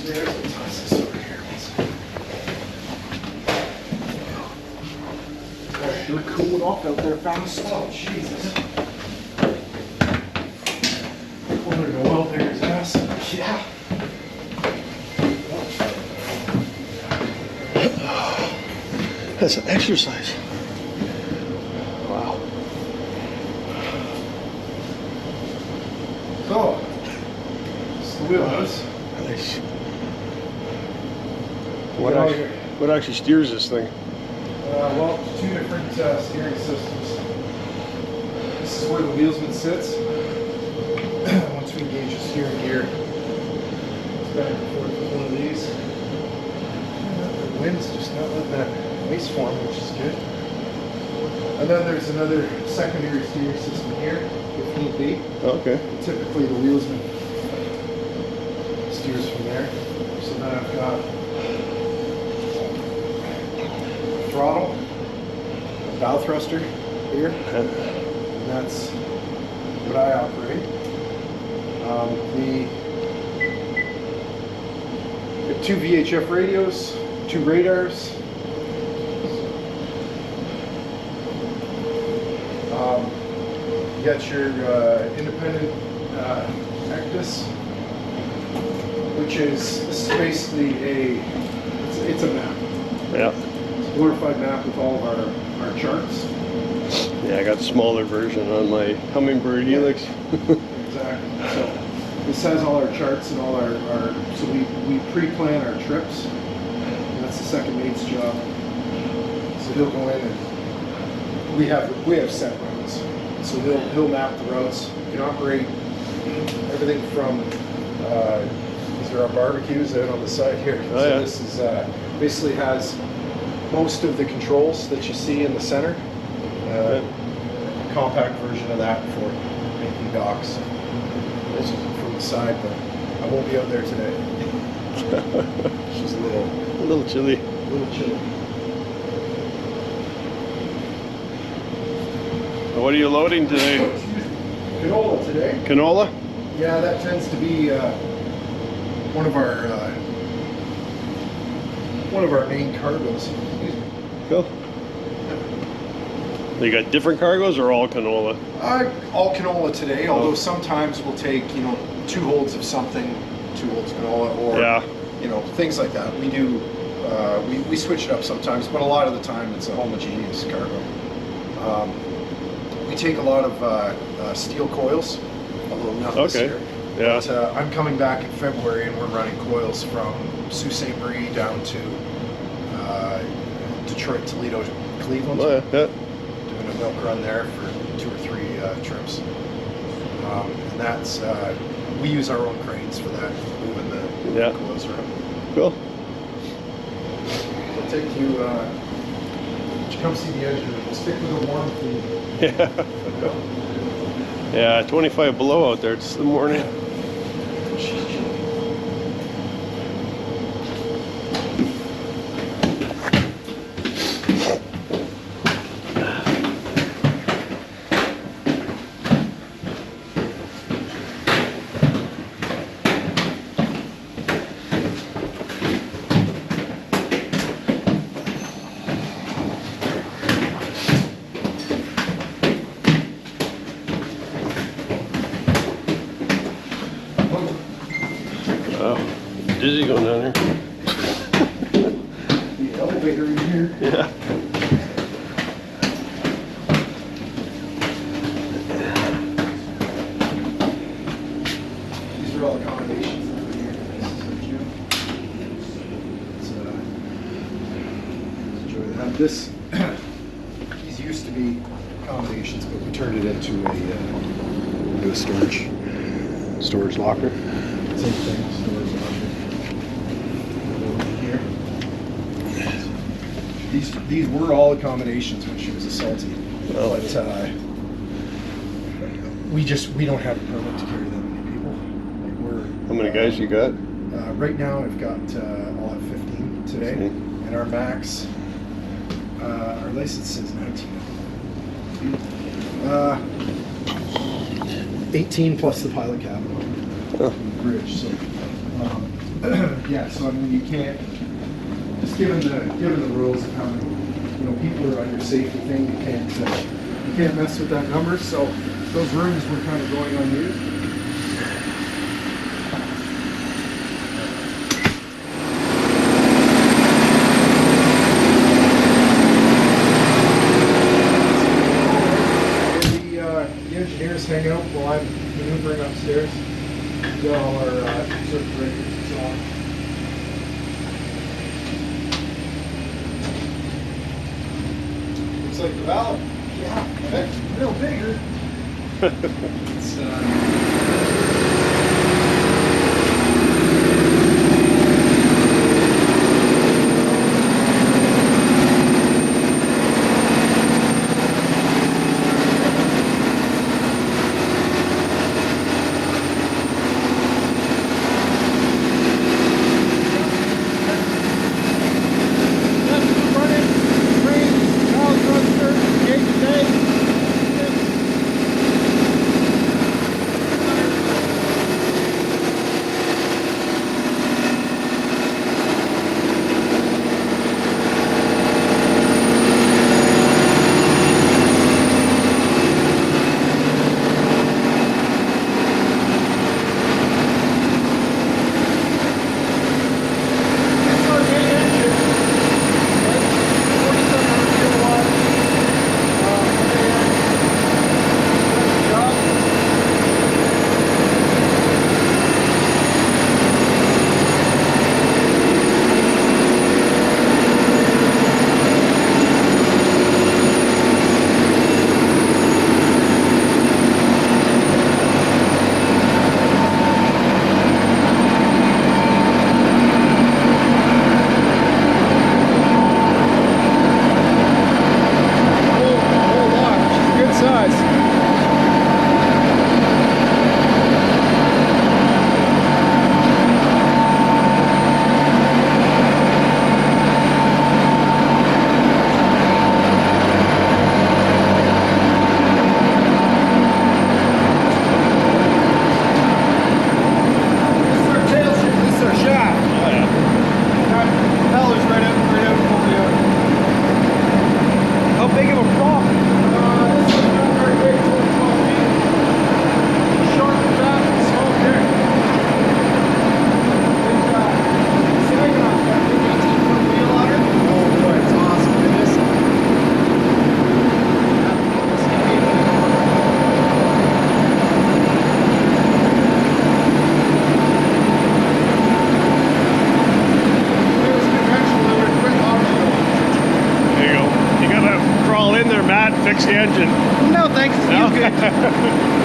There's a toss this over here. You're cooling off out there fast. Oh, Jesus. We're gonna go out there his ass. Yeah. That's an exercise. Wow. So, it's the wheelhouse. Nice. What What actually steers this thing? Well, two different steering systems. This is where the wheelsman sits. Once we engage the steering gear, it's back and forth with one of these. The wind's just not letting that ice form, which is good. And then there's another secondary steering system here, if need be. Okay. Typically the wheelsman steers from there. So then I've got throttle, a bow thruster here, and that's what I operate. We have two VHF radios, two radars. You got your independent Actus, which is, this is basically it's a map. Yeah. Glorified map with all of our charts. Yeah, I got the smaller version on my Hummingbird Helix. Exactly. So this has all our charts and all our so we pre-plan our trips. And that's the second mate's job. So he'll go in and we have set routes. So he'll map the routes. You can operate everything from these are our barbecues out on the side here. Oh, so yeah. This is basically has most of the controls that you see in the center. Compact version of that for making docks. This is from the side, but I won't be out there today. It's just a little chilly. chilly. What are you loading today? Canola today. Canola? Yeah, that tends to be one of our main cargoes. Excuse me. Cool. You got different cargoes or all canola? All canola today, although sometimes we'll take, 2 holds of something, 2 holds canola, or things like that. We do, we switch it up sometimes, but a lot of the time it's a homogeneous cargo. We take a lot of steel coils, although not this year. Yeah. But, I'm coming back in February and we're running coils from Sault Ste. Marie down to Detroit, Toledo, Cleveland. Oh, yeah. Doing a milk run there for 2 or 3 trips. And that's, we use our own cranes for that, moving the coils around. Cool. I'll take you, come see the engine. We'll stick with the warm theme. Yeah, 25 below out there. It's the morning. Dizzy going down here. The elevator in here. Yeah. These are all accommodations over here. This is a gym. Let's enjoy that. These used to be accommodations, but we turned it into a storage locker. Same thing, storage locker. These were all accommodations when she was assaulted, but we don't have a permit to carry that many people. How many guys you got? Right now I've got all at 15 today, and our max, our license says 19. 18 plus the pilot cabin. Bridge. So Yeah, so I mean, you can't, just given the rules of how many, you know, people are on your safety thing, you can't mess with that number, so those rooms were kind of going unused. The engineers hanging out while I'm maneuvering upstairs. We got all our circuit breakers and so on. Looks like the valve. Yeah, it's real bigger. It's fix the engine. no, thanks. No? He's good.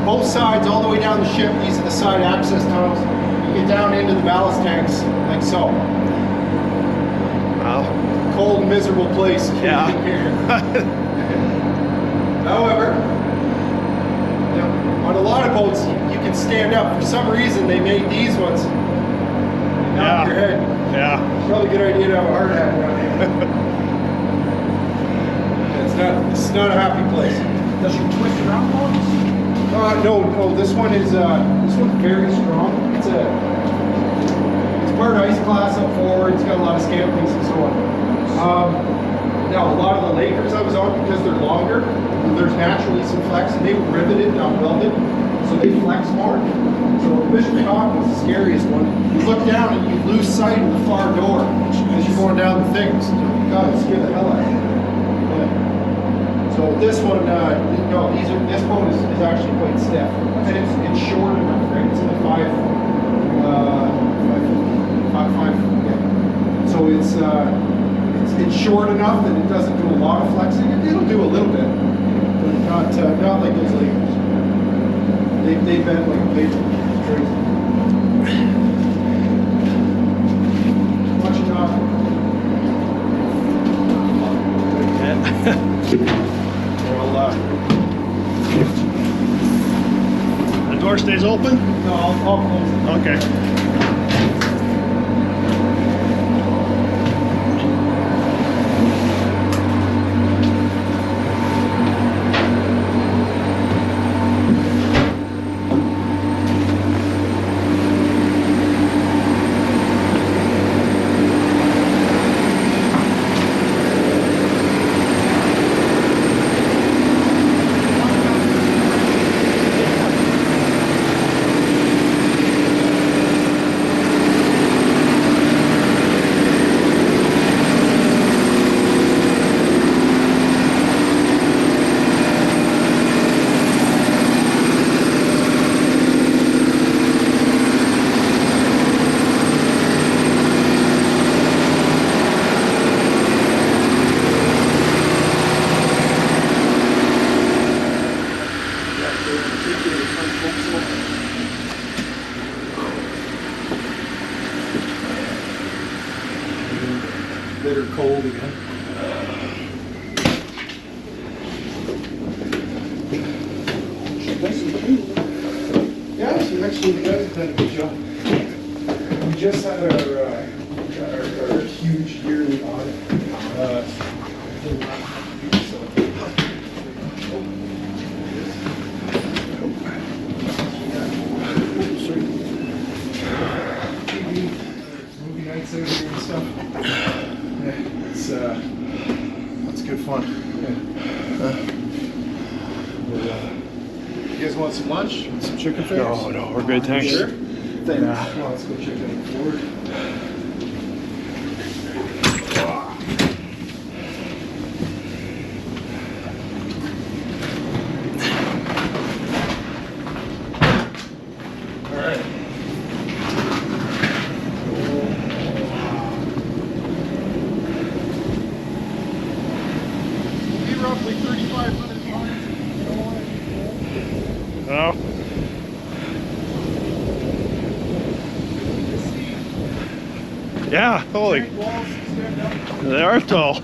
both sides, all the way down the ship, these are the side access tunnels. You get down into the ballast tanks, like so. Wow. Cold, miserable place. Yeah. However, on a lot of boats, you can stand up. For some reason, they made these ones. Knock your head. Yeah. Probably a good idea to have a hard hat down here. It's not a happy place. Does she twist around boats? No. This one's very strong. It's part ice class up forward. It's got a lot of scampings and so on. Now a lot of the Lakers I was on, because they're longer, there's naturally some flex, and they were riveted, not welded, so they flex more. So Bishop Cock was the scariest one. You look down and you lose sight of the far door as you're going down the things. God, it scared the hell out of you. Yeah. So this one, this boat is actually quite stiff, and it's short enough, right? It's in the 5 yeah. So it's short enough that it doesn't do a lot of flexing. It'll do a little bit, but not like those Lakers. They bend like paper. It's crazy. Watch it off. The door stays open? No, I'll close it. Okay. Bitter cold again. Yeah, so actually the guys have done a good job. We just had our huge yearly audit. Movie nights out here and stuff. It's good fun. You guys want some lunch? Some chicken fingers? No, we're good, thanks. Sure? Thanks. Well, let's go check out forward. All right. Roughly 3,500 pounds. Oh. Yeah, holy. They are tall.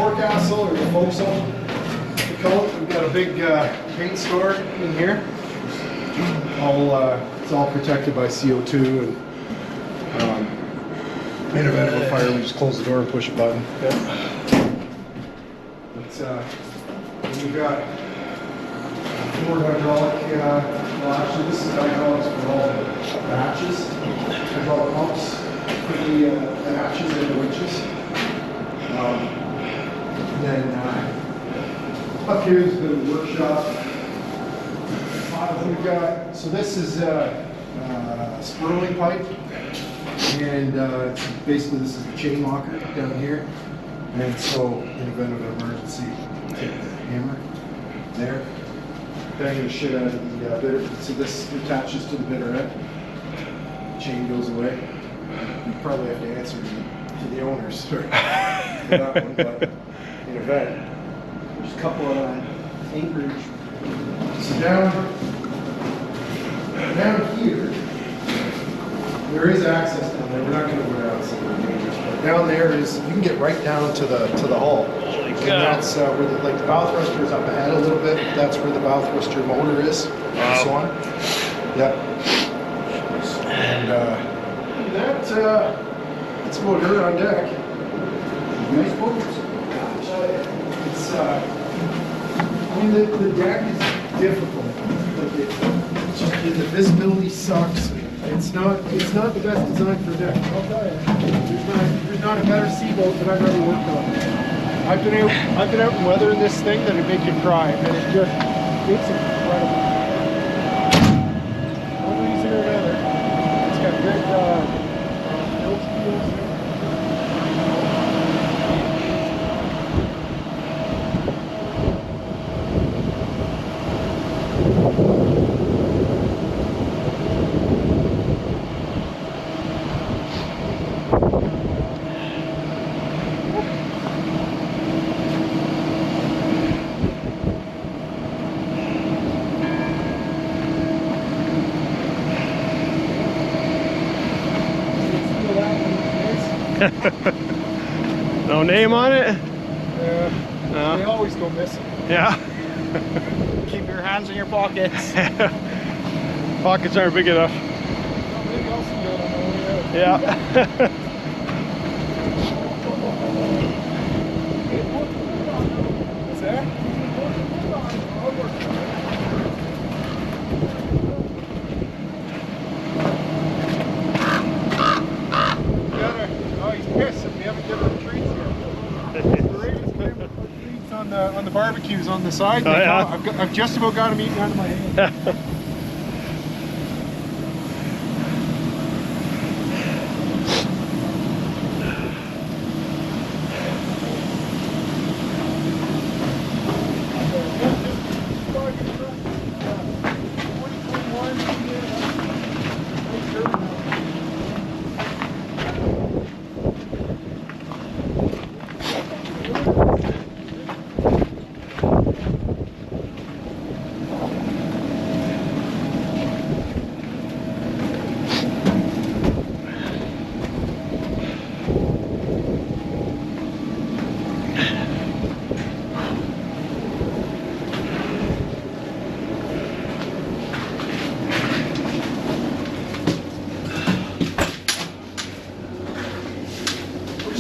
forecastle or the forecastle. We call it. We've got a big paint store in here. It's all protected by CO2 and in event of a fire, we just close the door and push a button. But we've got Ford hydraulic. Well, actually, this is hydraulics for all the hatches, hydraulic pumps for the hatches and the winches. Then up here is the workshop. We've got, so this is spurling pipe, and basically this is the chain locker down here. And so in event of an emergency, take the hammer there, bang the shit out of the bitter. So this attaches to the bitter end. Chain goes away. You probably have to answer to the owners for that one, but in event, there's a couple of anchorage. So down here, there is access down there. We're not going to go down, so we're dangerous. But down there is, you can get right down to the hull. And that's where the bow thruster is up ahead a little bit. That's where the bow thruster motor is, and so on. Yep. And that's about her on deck. Nice boats. It's I mean the deck is difficult. Like the visibility sucks. It's not the best design for a deck. I'll tell you. There's not a better seaboat that I've ever worked on. I've been out and weathering this thing that it make you cry, and it's incredible. One reason or another, it's got good built wheels. No name on it? No. They always go missing. Yeah. Keep your hands in your pockets. Pockets aren't big enough. Yeah. What's that? Oh, he's pissed if we haven't given him treats yet. The Ravens came with treats on the barbecues on the side. Oh, yeah. I've just about got him eating out of my hand.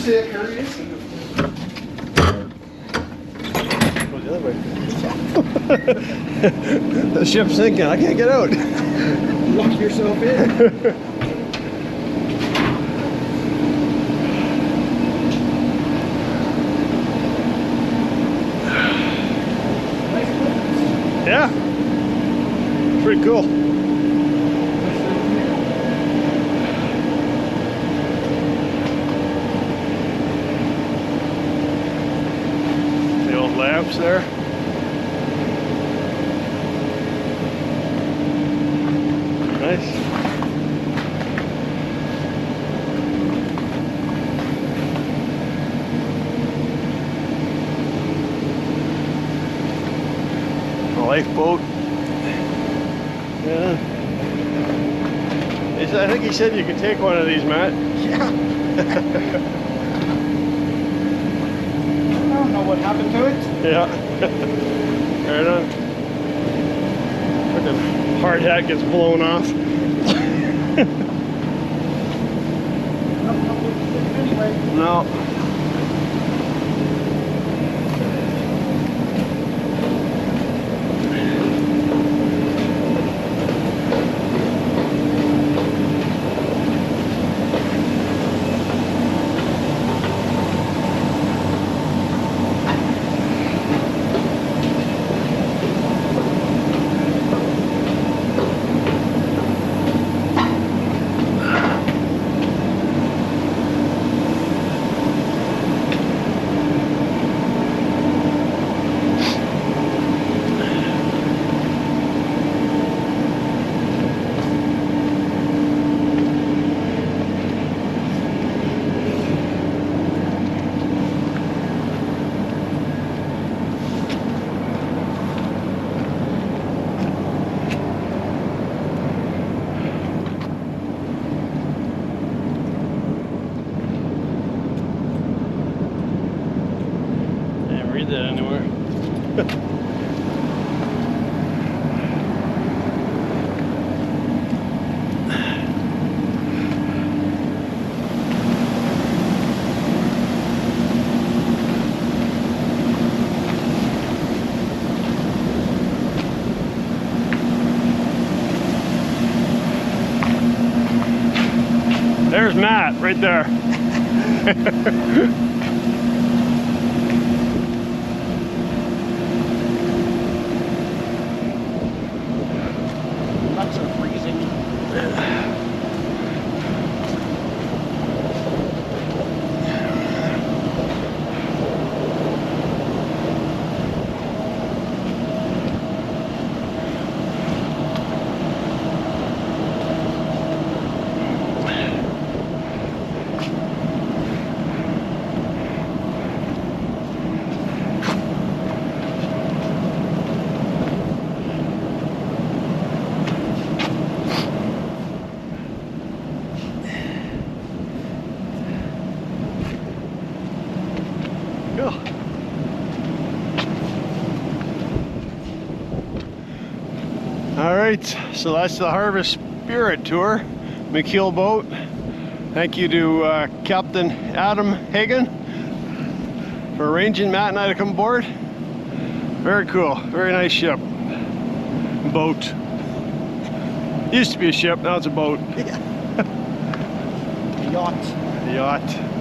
Say it, Curry is? Go the other way. The ship's sinking. I can't get out. Lock yourself in. Yeah. Pretty cool. Lamps there. Nice. A lifeboat. Yeah. I think he said you could take one of these, Matt. Yeah. I don't know what happened to it? Yeah. Right on. Fucking hard hat gets blown off. Anyway. No. Can't read that anywhere. There's Matt right there. Nuts are freezing. Cool. All right, so that's the Harvest Spirit Tour, McKeel Boat. Thank you to Captain Adam Hagen for arranging Matt and I to come aboard. Very cool, very nice ship. Boat. Used to be a ship, now it's a boat. Yeah. Yacht. The yacht.